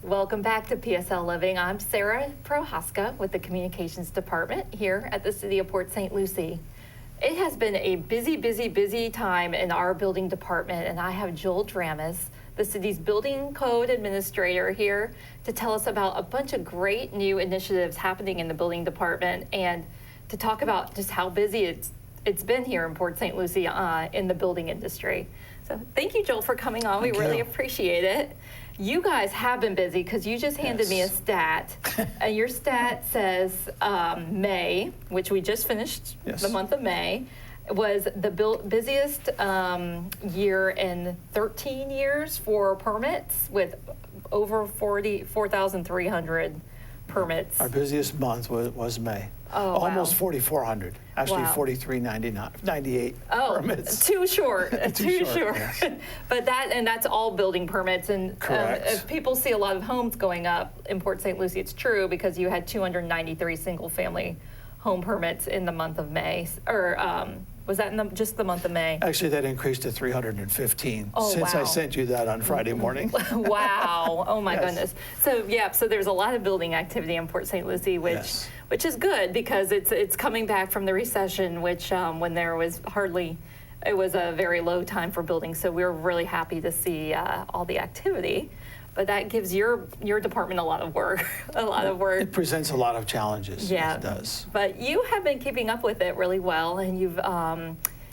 Welcome back to PSL Living. I'm Sarah Prohaska with the Communications Department here at the City of Port St. Lucie. It has been a busy time in our building department, and I have Joel Dramas, the city's building code administrator, here to tell us about a bunch of great new initiatives happening in the building department and to talk about just how busy it's been here in Port St. Lucie in the building industry. So thank you, Joel, for coming on. We really appreciate it. You guys have been busy because you just handed me a stat, and your stat says May, which we just finished the month of May, was the busiest year in 13 years for permits with over 4,300 permits. Our busiest month was May. Oh, almost wow. 4,400. Actually, Wow. 4,398 permits. Too short. Too short. Yes. But that's all building permits. And Correct. If people see a lot of homes going up in Port St. Lucie, it's true because you had 293 single-family home permits in the month of May. Or was that in just the month of May? Actually, that increased to 315 Oh, since wow. I sent you that on Friday morning. Wow. Oh, my Yes. goodness. So there's a lot of building activity in Port St. Lucie, which is good because it's coming back from the recession, which when there was it was a very low time for building. So we're really happy to see all the activity. But that gives your department a lot of work, It presents a lot of challenges. Yeah, it does. But you have been keeping up with it really well, and you've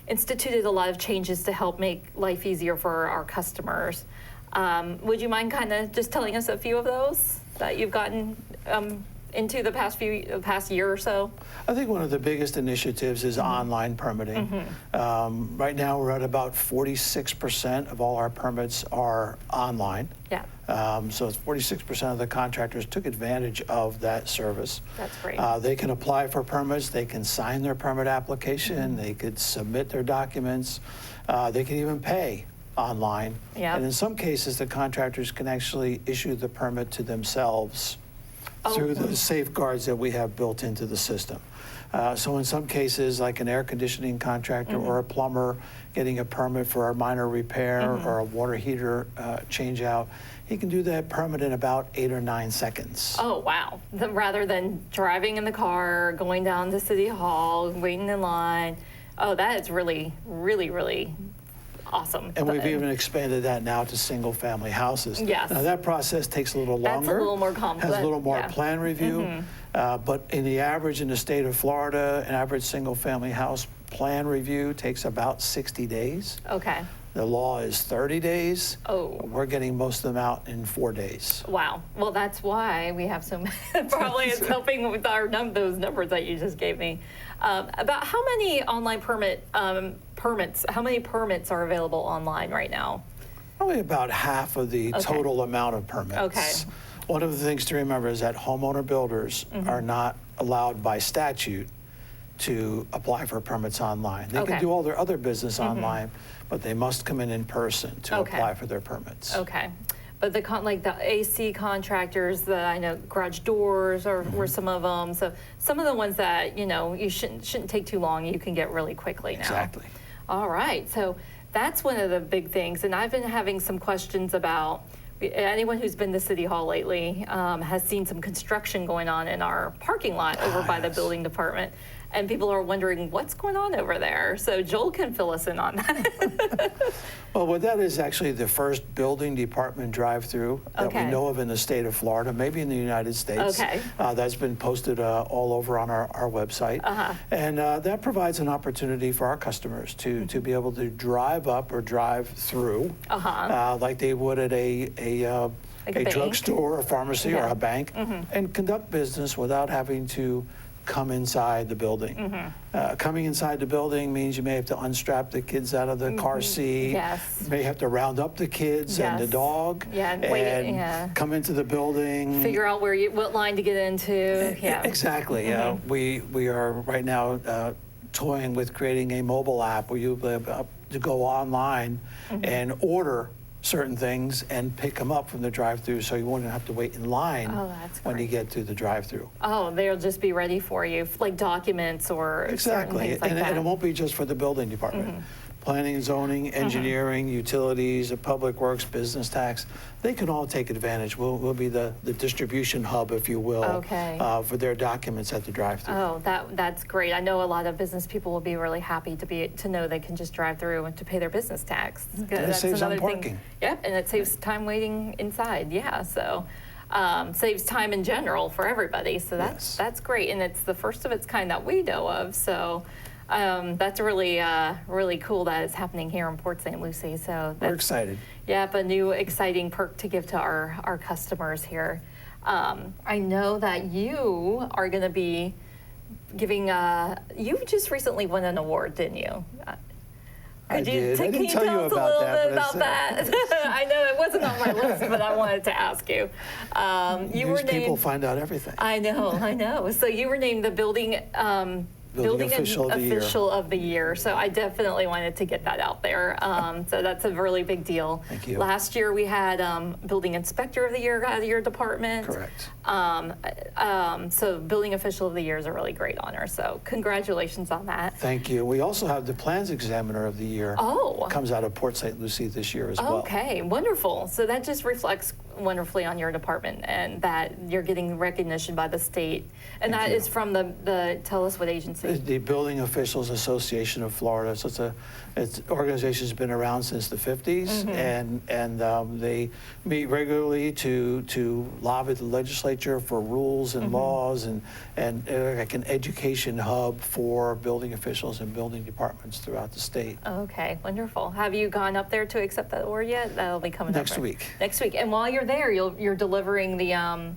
instituted a lot of changes to help make life easier for our customers. Would you mind kind of just telling us a few of those that you've gotten into the past year or so? I think one of the biggest initiatives is online permitting. Right now, we're at about 46% of all our permits are online. Yeah. So it's 46% of the contractors took advantage of that service. That's great. They can apply for permits. They can sign their permit application. They could submit their documents. They can even pay online. Yep. And in some cases, the contractors can actually issue the permit to themselves through the safeguards that we have built into the system. So in some cases, like an air conditioning contractor or a plumber getting a permit for a minor repair or a water heater change out, he can do that permit in about 8 or 9 seconds. Oh, wow. Rather than driving in the car, going down to City Hall, waiting in line. Oh, that is really awesome. And we've even expanded that now to single-family houses. Yes. Now that process takes a little longer. That's a little more complex. Has a little more plan review. But in the average in the state of Florida, an average single-family house plan review takes about 60 days. Okay. The law is 30 days. Oh. We're getting most of them out in 4 days. Wow. Well, that's why we have so many. Probably it's helping with those numbers that you just gave me. About how many online permits, how many permits are available online right now? Probably about half of the total amount of permits. Okay. One of the things to remember is that homeowner builders are not allowed by statute to apply for permits online. They can do all their other business online, but they must come in person to apply for their permits. Okay. But like the AC contractors, I know garage doors were some of them. So some of the ones that you shouldn't take too long. You can get really quickly now. Exactly. All right. So that's one of the big things. And I've been having some questions about anyone who's been to City Hall lately has seen some construction going on in our parking lot over by the building department. And people are wondering what's going on over there. So Joel can fill us in on that. Well, what that is actually the first building department drive-through that we know of in the state of Florida, maybe in the United States. Okay. That's been posted all over on our website. And that provides an opportunity for our customers to be able to drive up or drive through like they would at a drugstore, a pharmacy, or a bank, and conduct business without having to come inside the building. Coming inside the building means you may have to unstrap the kids out of the car seat. Yes. You may have to round up the kids and the dog. Yeah, and come into the building. Figure out what line to get into. Yeah. Exactly. We are right now toying with creating a mobile app where you'll be able to go online and order certain things and pick them up from the drive-through, so you won't have to wait in line when you get to the drive-through. Oh, they'll just be ready for you, like documents or certain things like that. And it won't be just for the building department. planning and zoning, engineering, utilities, public works, business tax, they can all take advantage. We'll be the distribution hub, if you will, for their documents at the drive-thru. Oh, that's great. I know a lot of business people will be really happy to know they can just drive through and to pay their business tax. It saves on parking. Yep, and it saves time waiting inside. Yeah, so saves time in general for everybody. So that's great, and it's the first of its kind that we know of. So. That's really, really cool that it's happening here in Port St. Lucie. So we're excited. Yep, a new exciting perk to give to our customers here. I know that you are going to be giving. You just recently won an award, didn't you? I did. Can you tell us a little bit about that? I know it wasn't on my list, but I wanted to ask you. You were named. People find out everything. I know. So you were named the building official of the year. So I definitely wanted to get that out there. So that's a really big deal. Thank you. Last year we had building inspector of the year out of your department. Correct. So building official of the year is a really great honor. So congratulations on that. Thank you. We also have the plans examiner of the year. Oh. Comes out of Port St. Lucie this year as well. Okay, wonderful. So that just reflects wonderfully on your department and that you're getting recognition by the state. And that is from the tell us what agency? The Building Officials Association of Florida. So it's organization's been around since the 50s, and they meet regularly to lobby the legislature for rules and laws and like an education hub for building officials and building departments throughout the state. Okay, wonderful. Have you gone up there to accept that award yet? That'll be coming next up week. Next week. And while you're there, you're delivering the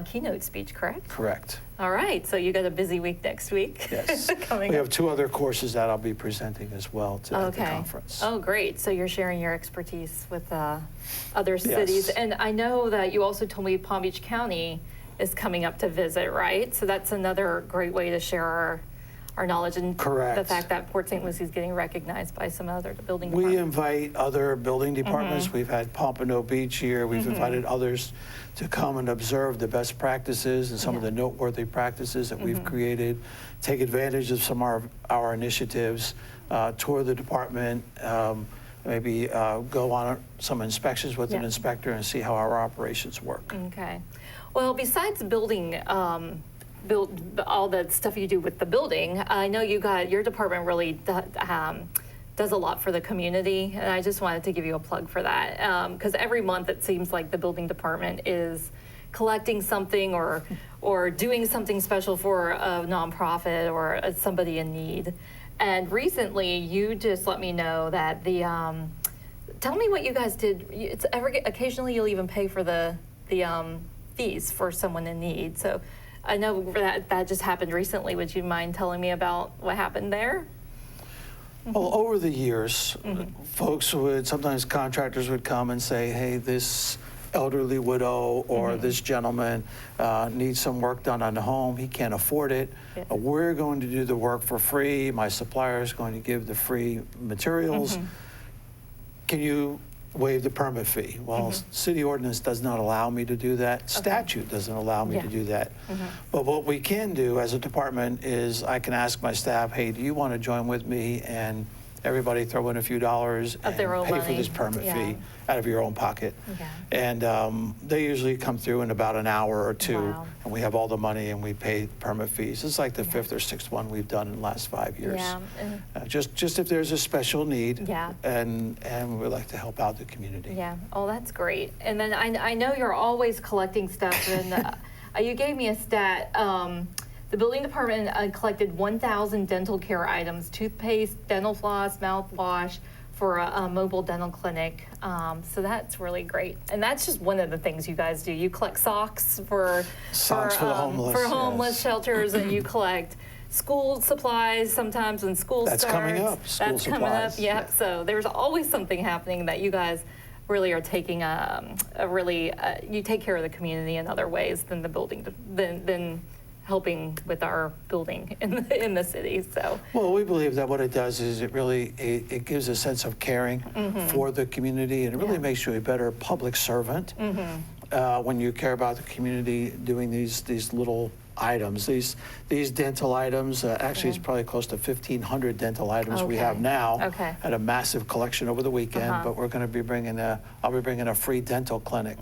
keynote speech, correct? Correct. All right, so you got a busy week next week. Yes. We have 2 other courses that I'll be presenting as well at the conference. Oh, great. So you're sharing your expertise with other cities. Yes. And I know that you also told me Palm Beach County is coming up to visit, right? So that's another great way to share our knowledge and the fact that Port St. Lucie is getting recognized by some other building departments. We invite other building departments. We've had Pompano Beach here. We've invited others to come and observe the best practices and some of the noteworthy practices that we've created, take advantage of some of our initiatives, tour the department, maybe go on some inspections with an inspector and see how our operations work. Okay. Well, besides building all the stuff you do with the building, I know your department really does a lot for the community, and I just wanted to give you a plug for that because every month it seems like the building department is collecting something or doing something special for a nonprofit or somebody in need. And recently, you just let me know that tell me what you guys did. It's occasionally you'll even pay for the fees for someone in need. So I know that just happened recently. Would you mind telling me about what happened there? Well, over the years, sometimes contractors would come and say, hey, this elderly widow or this gentleman needs some work done on the home. He can't afford it. We're going to do the work for free. My supplier is going to give the free materials. Can you waive the permit fee? Well, city ordinance does not allow me to do that. Statute doesn't allow me to do that. But what we can do as a department is I can ask my staff, hey, do you want to join with me and everybody throw in a few dollars and pay for this permit fee out of your own pocket. And they usually come through in about an hour or two, and we have all the money and we pay permit fees. It's like the 5th or 6th one we've done in the last 5 years. Just if there's a special need, and we like to help out the community. Oh, that's great. And then I know you're always collecting stuff, and you gave me a stat. The building department collected 1,000 dental care items, toothpaste, dental floss, mouthwash for a mobile dental clinic. So that's really great. And that's just one of the things you guys do. You collect socks for the homeless. For homeless shelters, and you collect school supplies sometimes when school starts. That's coming up, school supplies. Coming up, yeah. So there's always something happening that you guys really are taking you take care of the community in other ways than the building, than helping with our building in the city. So well, we believe that what it does is it gives a sense of caring for the community, and it really makes you a better public servant when you care about the community, doing these little items. These dental items, actually it's probably close to 1,500 dental items we have now. Okay. At a massive collection over the weekend, but we're going to be I'll be bringing a free dental clinic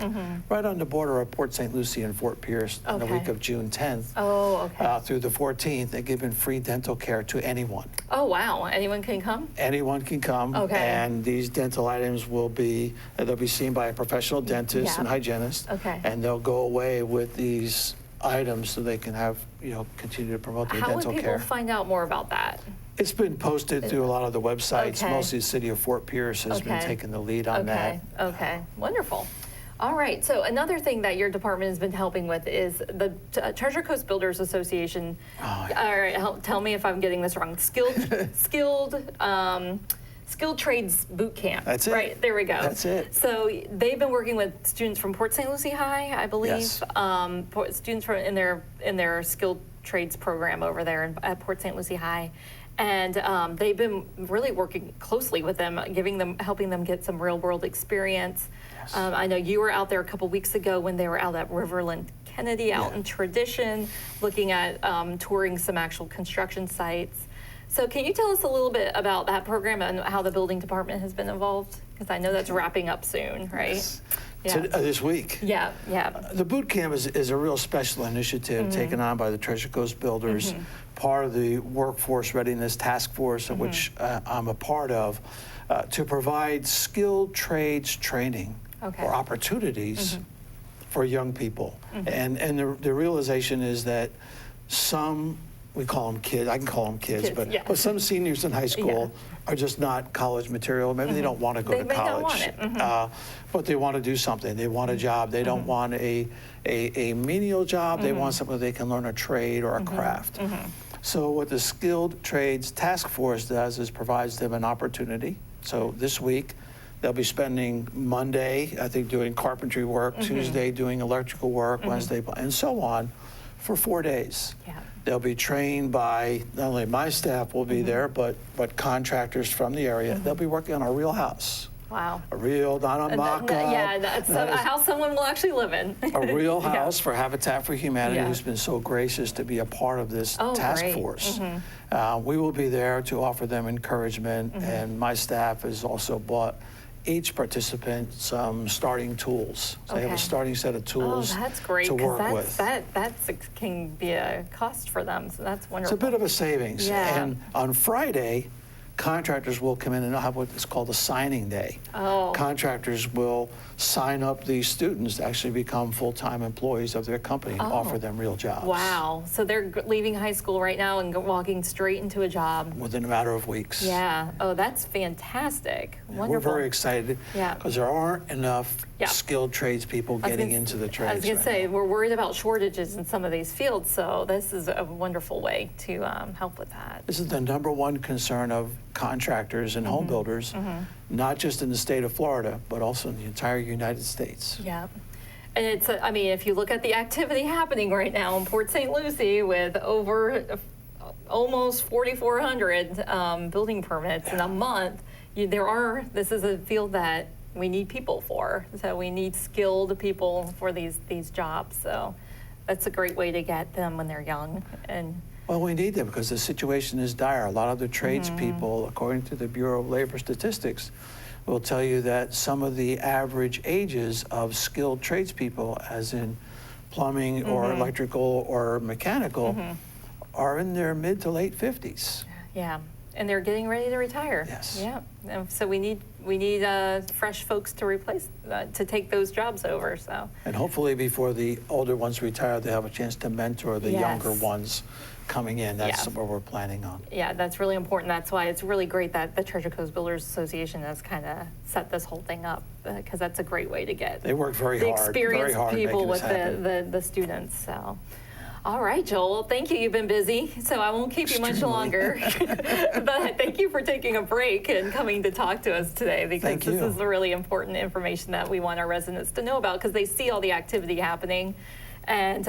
right on the border of Port St. Lucie and Fort Pierce in the week of June 10th through the 14th, and giving free dental care to anyone. Oh, wow. Anyone can come? Anyone can come, and these dental items they'll be seen by a professional dentist and hygienist, and they'll go away with these items so they can have, continue to promote their dental care. How would people find out more about that? It's been posted through a lot of the websites. Mostly the city of Fort Pierce has been taking the lead on that. Okay, wonderful. All right, so another thing that your department has been helping with is the Treasure Coast Builders Association. All right, tell me if I'm getting this wrong. Skilled Trades Boot Camp. That's it. Right, there we go. That's it. So they've been working with students from Port St. Lucie High, I believe. Yes. Students in their Skilled Trades program over there at Port St. Lucie High. And they've been really working closely with them, helping them get some real world experience. Yes. I know you were out there a couple weeks ago when they were out at Riverland Kennedy, out in Tradition, looking at touring some actual construction sites. So can you tell us a little bit about that program and how the building department has been involved? Because I know that's wrapping up soon, right? Yes. This week. Yeah. The boot camp is a real special initiative taken on by the Treasure Coast Builders, part of the Workforce Readiness Task Force, of which I'm a part of, to provide skilled trades training or opportunities for young people. And the realization is that we call them kids, I can call them kids, but some seniors in high school are just not college material. Maybe they don't want to go to college, but they want to do something. They want a job. They don't want a menial job. They want something they can learn a trade or a craft. So what the Skilled Trades Task Force does is provides them an opportunity. So this week, they'll be spending Monday, I think, doing carpentry work, Tuesday doing electrical work, Wednesday, and so on, for 4 days. They'll be trained by, not only my staff will be there, but contractors from the area. They'll be working on a real house. Wow. A real, not a mock-up. That's a house someone will actually live in. A real house for Habitat for Humanity, who's been so gracious to be a part of this task force. We will be there to offer them encouragement, and my staff has also bought each participant some starting tools. So they have a starting set of tools to work with. That can be a cost for them, so that's wonderful. It's a bit of a savings. And on Friday, contractors will come in and have what is called a signing day. Contractors will sign up these students to actually become full-time employees of their company and offer them real jobs. Wow. So they're leaving high school right now and walking straight into a job. Within a matter of weeks. Yeah. Oh, that's fantastic. Wonderful. We're very excited because there aren't enough skilled tradespeople getting into the trades. I was going to say, we're worried about shortages in some of these fields, so this is a wonderful way to help with that. This is the #1 concern of contractors and home builders, not just in the state of Florida, but also in the entire United States. Yeah. And it's, I mean, if you look at the activity happening right now in Port St. Lucie with over almost 4,400 building permits in a month, this is a field that we need people for. So we need skilled people for these jobs. So that's a great way to get them when they're young. Well, we need them because the situation is dire. A lot of the tradespeople, according to the Bureau of Labor Statistics, will tell you that some of the average ages of skilled tradespeople, as in plumbing or electrical or mechanical, are in their mid to late 50s. Yeah, and they're getting ready to retire. Yes. Yeah, and so we need fresh folks to replace to take those jobs over. So. And hopefully, before the older ones retire, they have a chance to mentor the younger ones coming in. That's what we're planning on. Yeah, that's really important. That's why it's really great that the Treasure Coast Builders Association has kind of set this whole thing up, because that's a great way to get they work very hard, experienced people with the students. So. All right, Joel, thank you. You've been busy, so I won't keep you much longer. But thank you for taking a break and coming to talk to us today, because this is the really important information that we want our residents to know about, because they see all the activity happening. And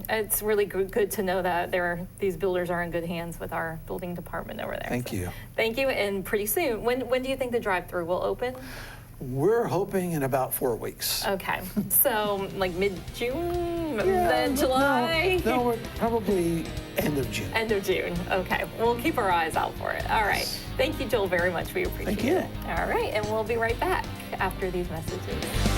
it's really good to know that these builders are in good hands with our building department over there. Thank you. Thank you, and pretty soon. When do you think the drive-through will open? We're hoping in about 4 weeks. Okay, so like mid-June, Yeah, then July? No, we're probably end of June. End of June. Okay, we'll keep our eyes out for it. All right. Thank you, Joel, very much. We appreciate Thank you. it. All right, and we'll be right back after these messages.